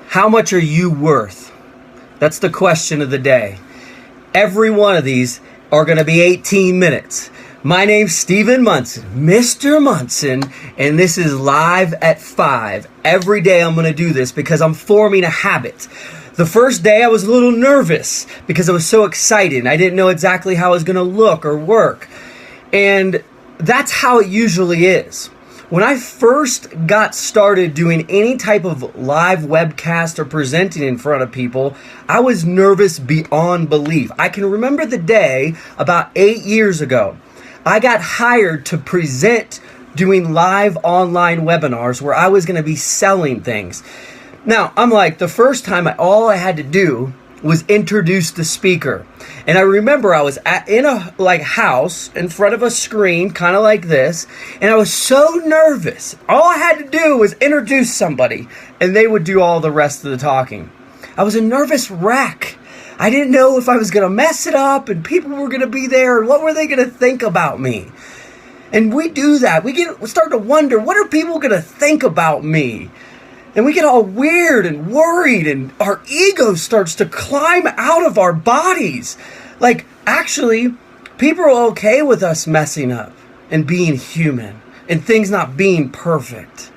How much are you worth? That's the question of the day. Every one of these are going to be 18 minutes. My name's Steven Munson, Mr. Munson, and this is Live at 5. Every day I'm going to do this because I'm forming a habit. The first day I was a little nervous because I was so excited. I didn't know exactly how I was going to look or work. And that's how it usually is. When I first got started doing any type of live webcast or presenting in front of people, I was nervous beyond belief. I can remember the day about 8 years ago. I got hired to present doing live online webinars where I was going to be selling things. Now, I'm like, the first time all I had to do was introduce the speaker. And I remember I was in a house in front of a screen, kind of like this, and I was so nervous. All I had to do was introduce somebody, and they would do all the rest of the talking. I was a nervous wreck. I didn't know if I was going to mess it up, and people were going to be there, and what were they going to think about me? And we do that. We start to wonder, what are people going to think about me? And we get all weird and worried, and our ego starts to climb out of our bodies. Like, actually, people are okay with us messing up and being human and things not being perfect.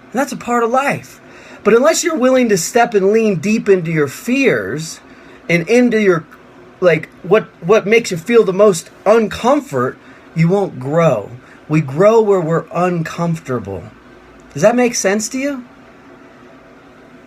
And that's a part of life. But unless you're willing to step and lean deep into your fears and into your, what makes you feel the most uncomfort, you won't grow. We grow where we're uncomfortable. Does that make sense to you?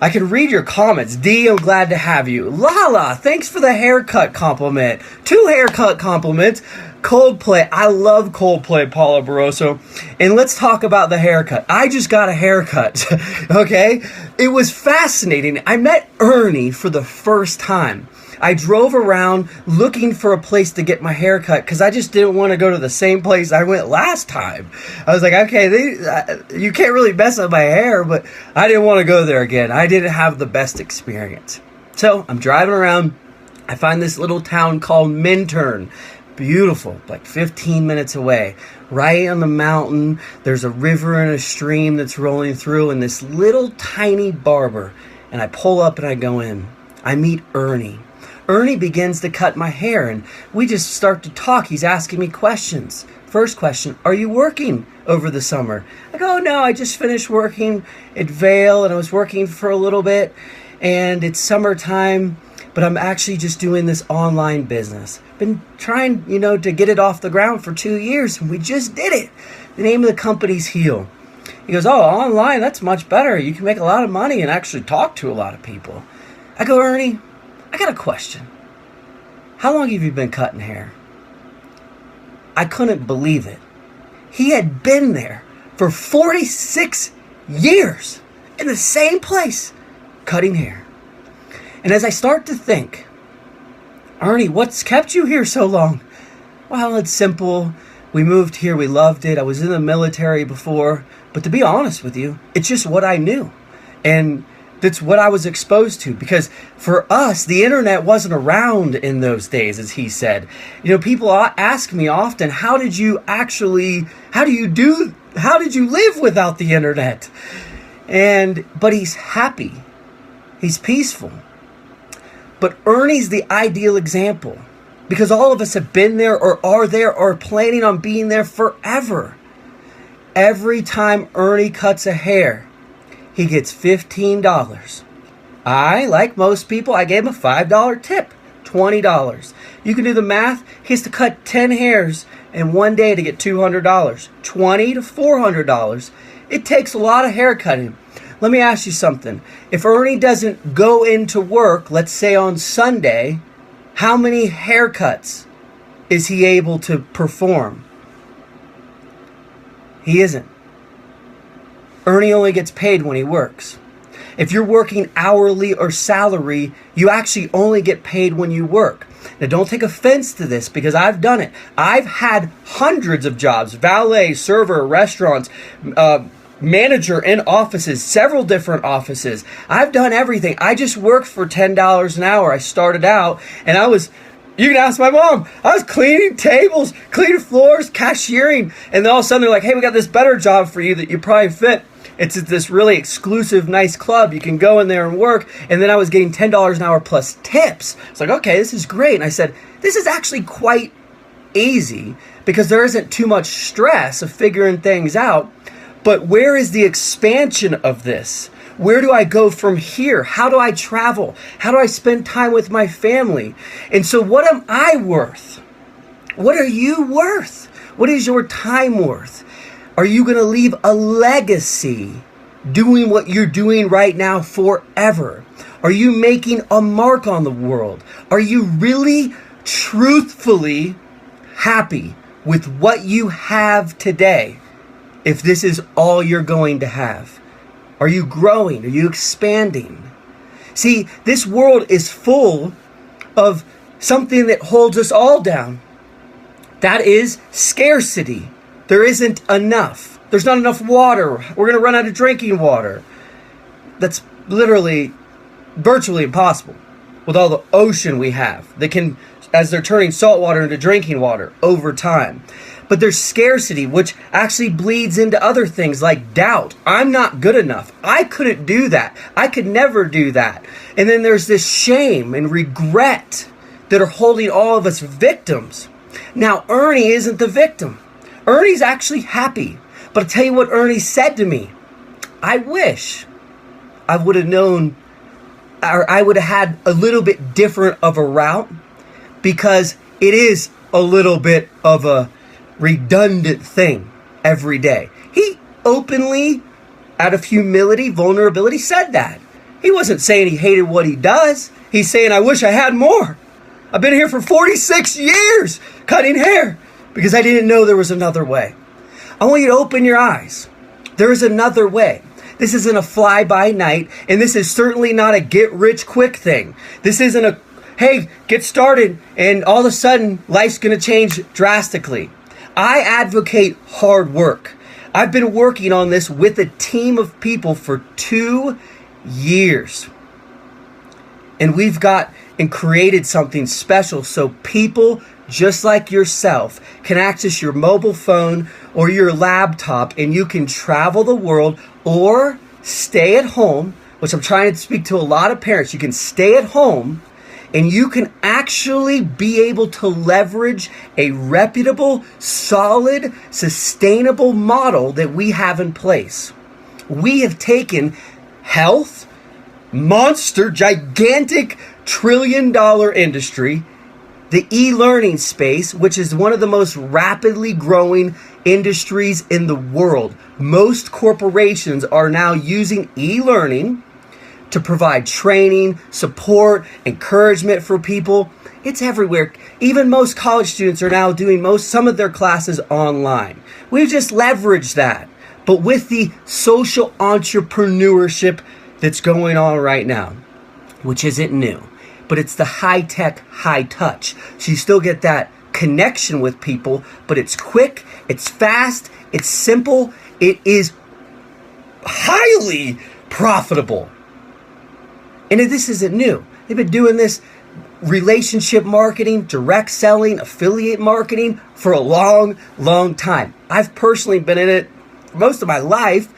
I can read your comments. D, I'm glad to have you. Lala, thanks for the haircut compliment. 2 haircut compliments. Coldplay, I love Coldplay, Paula Barroso. And let's talk about the haircut. I just got a haircut, okay? It was fascinating. I met Ernie for the first time. I drove around looking for a place to get my hair cut because I just didn't want to go to the same place I went last time. I was like, okay, you can't really mess up my hair, but I didn't want to go there again. I didn't have the best experience. So I'm driving around. I find this little town called Minturn. Beautiful, like 15 minutes away. Right on the mountain, there's a river and a stream that's rolling through, and this little tiny barber. And I pull up and I go in. I meet Ernie. Ernie begins to cut my hair, and we just start to talk. He's asking me questions. First question, are you working over the summer? I go, no, I just finished working at Vail, and I was working for a little bit, and it's summertime, but I'm actually just doing this online business. Been trying, to get it off the ground for 2 years, and we just did it. The name of the company's Heal. He goes, oh, online, that's much better. You can make a lot of money and actually talk to a lot of people. I go, Ernie, I got a question. How long have you been cutting hair? I couldn't believe it. He had been there for 46 years in the same place, cutting hair. And as I start to think, Ernie, what's kept you here so long? Well, it's simple. We moved here. We loved it. I was in the military before. But to be honest with you, it's just what I knew. And that's what I was exposed to, because for us, the internet wasn't around in those days, as he said. People ask me often, how did you live without the internet? But he's happy. He's peaceful. But Ernie's the ideal example, because all of us have been there or are there or planning on being there forever. Every time Ernie cuts a hair, he gets $15. Like most people, I gave him a $5 tip, $20. You can do the math. He has to cut 10 hairs in one day to get $200, $20 to $400. It takes a lot of hair cutting. Let me ask you something. If Ernie doesn't go into work, let's say on Sunday, how many haircuts is he able to perform? He isn't. Ernie only gets paid when he works. If you're working hourly or salary, you actually only get paid when you work. Now, don't take offense to this, because I've done it. I've had hundreds of jobs, valet, server, restaurants, manager in offices, several different offices. I've done everything. I just worked for $10 an hour. I started out, and you can ask my mom, I was cleaning tables, cleaning floors, cashiering, and then all of a sudden they're like, hey, we got this better job for you that you probably fit. It's this really exclusive, nice club. You can go in there and work. And then I was getting $10 an hour plus tips. It's like, okay, this is great. And I said, this is actually quite easy because there isn't too much stress of figuring things out. But where is the expansion of this? Where do I go from here? How do I travel? How do I spend time with my family? And so what am I worth? What are you worth? What is your time worth? Are you going to leave a legacy doing what you're doing right now forever? Are you making a mark on the world? Are you really, truthfully happy with what you have today if this is all you're going to have? Are you growing? Are you expanding? See, this world is full of something that holds us all down. That is scarcity. There isn't enough. There's not enough water. We're going to run out of drinking water. That's literally, virtually impossible with all the ocean we have that can, as they're turning salt water into drinking water over time. But there's scarcity, which actually bleeds into other things like doubt. I'm not good enough. I couldn't do that. I could never do that. And then there's this shame and regret that are holding all of us victims. Now, Ernie isn't the victim. Ernie's actually happy. But I'll tell you what Ernie said to me. I wish I would have known, or I would have had a little bit different of a route, because it is a little bit of a redundant thing every day. He openly, out of humility, vulnerability, said that. He wasn't saying he hated what he does. He's saying, I wish I had more. I've been here for 46 years cutting hair because I didn't know there was another way. I want you to open your eyes. There is another way. This isn't a fly-by-night, and this is certainly not a get-rich-quick thing. This isn't a, hey, get started, and all of a sudden, life's going to change drastically. I advocate hard work. I've been working on this with a team of people for 2 years. And we've got and created something special so people just like yourself can access your mobile phone or your laptop, and you can travel the world or stay at home, which I'm trying to speak to a lot of parents. You can stay at home and you can actually be able to leverage a reputable, solid, sustainable model that we have in place. We have taken health, monster, gigantic, trillion-dollar industry, the e-learning space, which is one of the most rapidly growing industries in the world. Most corporations are now using e-learning to provide training, support, encouragement for people. It's everywhere. Even most college students are now doing some of their classes online. We've just leveraged that, but with the social entrepreneurship that's going on right now, which isn't new, but it's the high-tech, high-touch. So you still get that connection with people, but it's quick, it's fast, it's simple, it is highly profitable. And this isn't new. They've been doing this relationship marketing, direct selling, affiliate marketing for a long, long time. I've personally been in it most of my life,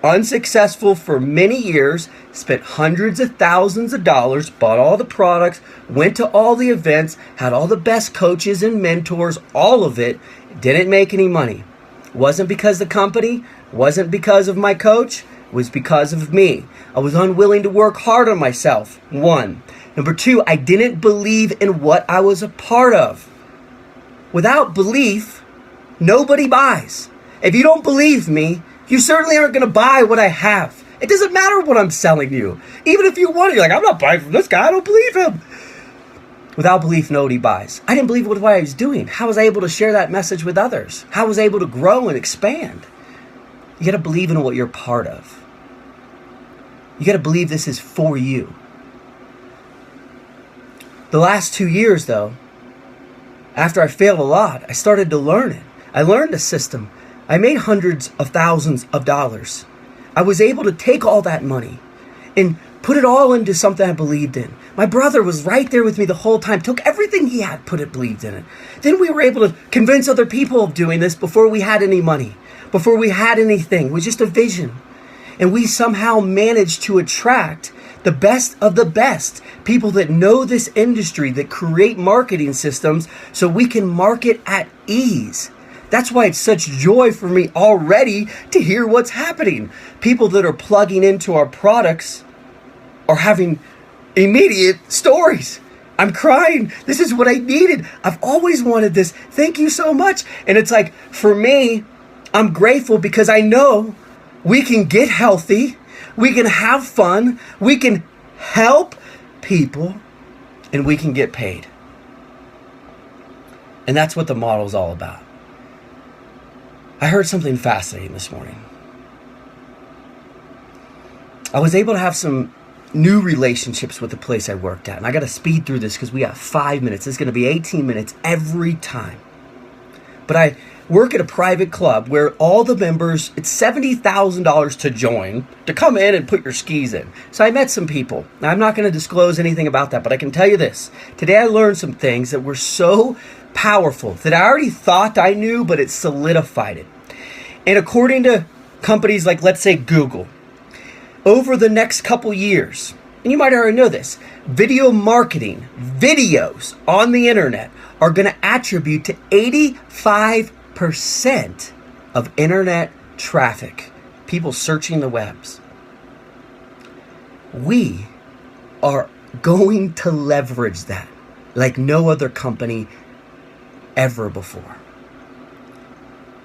unsuccessful for many years, spent hundreds of thousands of dollars, bought all the products, went to all the events, had all the best coaches and mentors, all of it, didn't make any money. Wasn't because of the company, wasn't because of my coach, it was because of me. I was unwilling to work hard on myself, 1. Number 2, I didn't believe in what I was a part of. Without belief, nobody buys. If you don't believe me, you certainly aren't going to buy what I have. It doesn't matter what I'm selling you. Even if you want it, you're like, I'm not buying from this guy, I don't believe him. Without belief, nobody buys. I didn't believe what I was doing. How was I able to share that message with others? How was I able to grow and expand? You got to believe in what you're part of. You got to believe this is for you. The last 2 years, though, after I failed a lot, I started to learn it. I learned the system. I made hundreds of thousands of dollars. I was able to take all that money and put it all into something I believed in. My brother was right there with me the whole time, took everything he had, believed in it. Then we were able to convince other people of doing this before we had any money, before we had anything. It was just a vision. And we somehow manage to attract the best of the best, people that know this industry, that create marketing systems so we can market at ease. That's why it's such joy for me already to hear what's happening. People that are plugging into our products are having immediate stories. I'm crying. This is what I needed. I've always wanted this. Thank you so much. And it's like, for me, I'm grateful because I know we can get healthy. We can have fun, we can help people, and we can get paid. And that's what the model is all about. I heard something fascinating this morning. I was able to have some new relationships with the place I worked at. And I got to speed through this because we got 5 minutes. It's going to be 18 minutes every time. But I work at a private club where all the members, it's $70,000 to join, to come in and put your skis in. So I met some people. Now, I'm not going to disclose anything about that, but I can tell you this. Today I learned some things that were so powerful that I already thought I knew, but it solidified it. And according to companies like, let's say, Google, over the next couple years, and you might already know this, video marketing, videos on the internet are going to attribute to 85% of internet traffic, people searching the webs. We are going to leverage that like no other company ever before.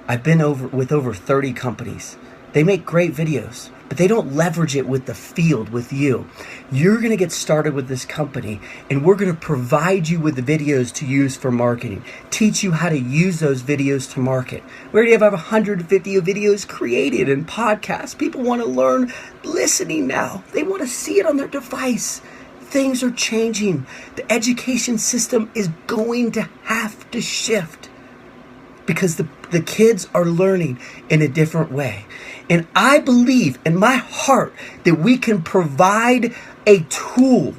I've been with over 30 companies. They make great videos, but they don't leverage it with the field, with you. You're going to get started with this company, and we're going to provide you with the videos to use for marketing, teach you how to use those videos to market. We already have 150 videos created and podcasts. People want to learn listening now. They want to see it on their device. Things are changing. The education system is going to have to shift because the kids are learning in a different way. And I believe in my heart that we can provide a tool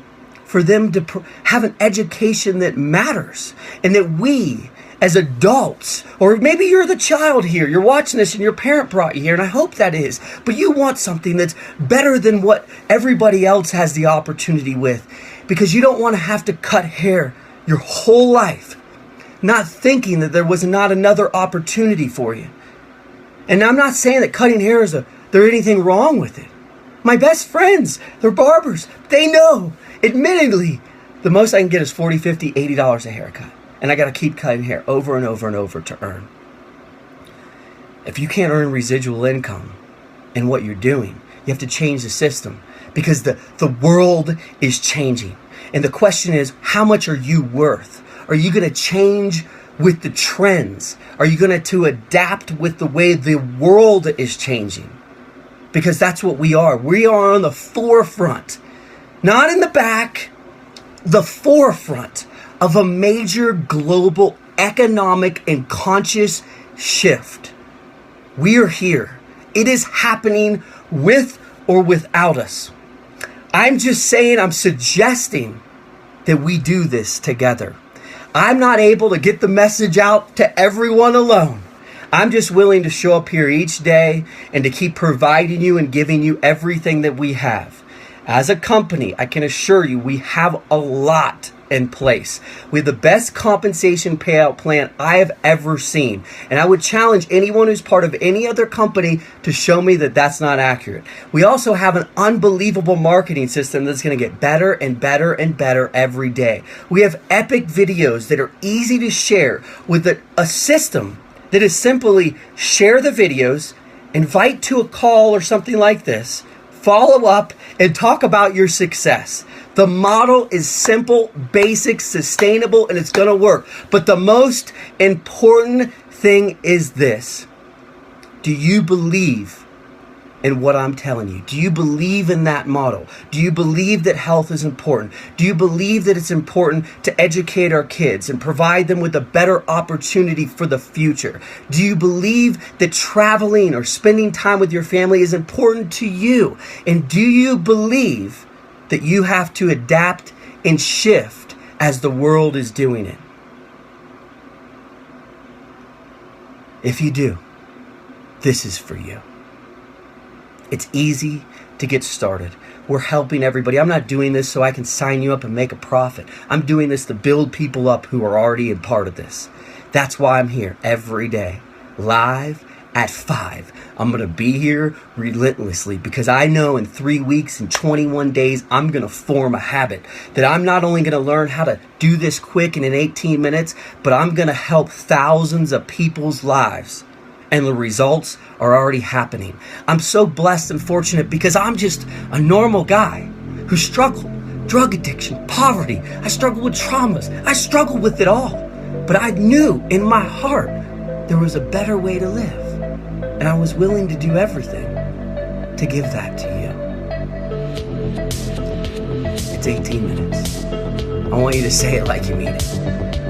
for them to have an education that matters. And that we, as adults, or maybe you're the child here, you're watching this and your parent brought you here, and I hope that is, but you want something that's better than what everybody else has the opportunity with, because you don't want to have to cut hair your whole life, not thinking that there was not another opportunity for you. And I'm not saying that cutting hair is there's anything wrong with it. My best friends, they're barbers. They know, admittedly, the most I can get is $40, $50, $80 a haircut. And I got to keep cutting hair over and over and over to earn. If you can't earn residual income in what you're doing, you have to change the system because the world is changing. And the question is, how much are you worth? Are you going to change with the trends? Are you going to adapt with the way the world is changing? Because that's what we are. We are on the forefront, not in the back, the forefront of a major global economic and conscious shift. We are here. It is happening with or without us. I'm just saying, I'm suggesting that we do this together. I'm not able to get the message out to everyone alone. I'm just willing to show up here each day and to keep providing you and giving you everything that we have. As a company, I can assure you we have a lot in place. We have the best compensation payout plan I have ever seen. And I would challenge anyone who's part of any other company to show me that that's not accurate. We also have an unbelievable marketing system that's going to get better and better and better every day. We have epic videos that are easy to share with a system that is simply share the videos, invite to a call or something like this, follow up, and talk about your success. The model is simple, basic, sustainable, and it's going to work. But the most important thing is this. Do you believe in what I'm telling you? Do you believe in that model? Do you believe that health is important? Do you believe that it's important to educate our kids and provide them with a better opportunity for the future? Do you believe that traveling or spending time with your family is important to you? And do you believe that you have to adapt and shift as the world is doing it? If you do, this is for you. It's easy to get started. We're helping everybody. I'm not doing this so I can sign you up and make a profit. I'm doing this to build people up who are already a part of this. That's why I'm here every day, live at 5. I'm going to be here relentlessly because I know in 3 weeks and 21 days, I'm going to form a habit that I'm not only going to learn how to do this quick and in 18 minutes, but I'm going to help thousands of people's lives. And the results are already happening. I'm so blessed and fortunate because I'm just a normal guy who struggled. Drug addiction, poverty. I struggled with traumas. I struggled with it all. But I knew in my heart there was a better way to live. And I was willing to do everything to give that to you. It's 18 minutes. I want you to say it like you mean it.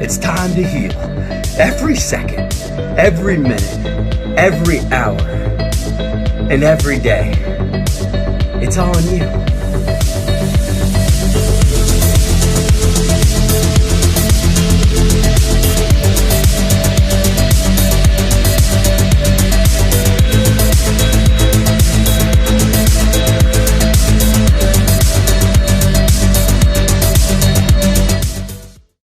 It's time to heal. Every second, every minute, every hour, and every day. It's all on you.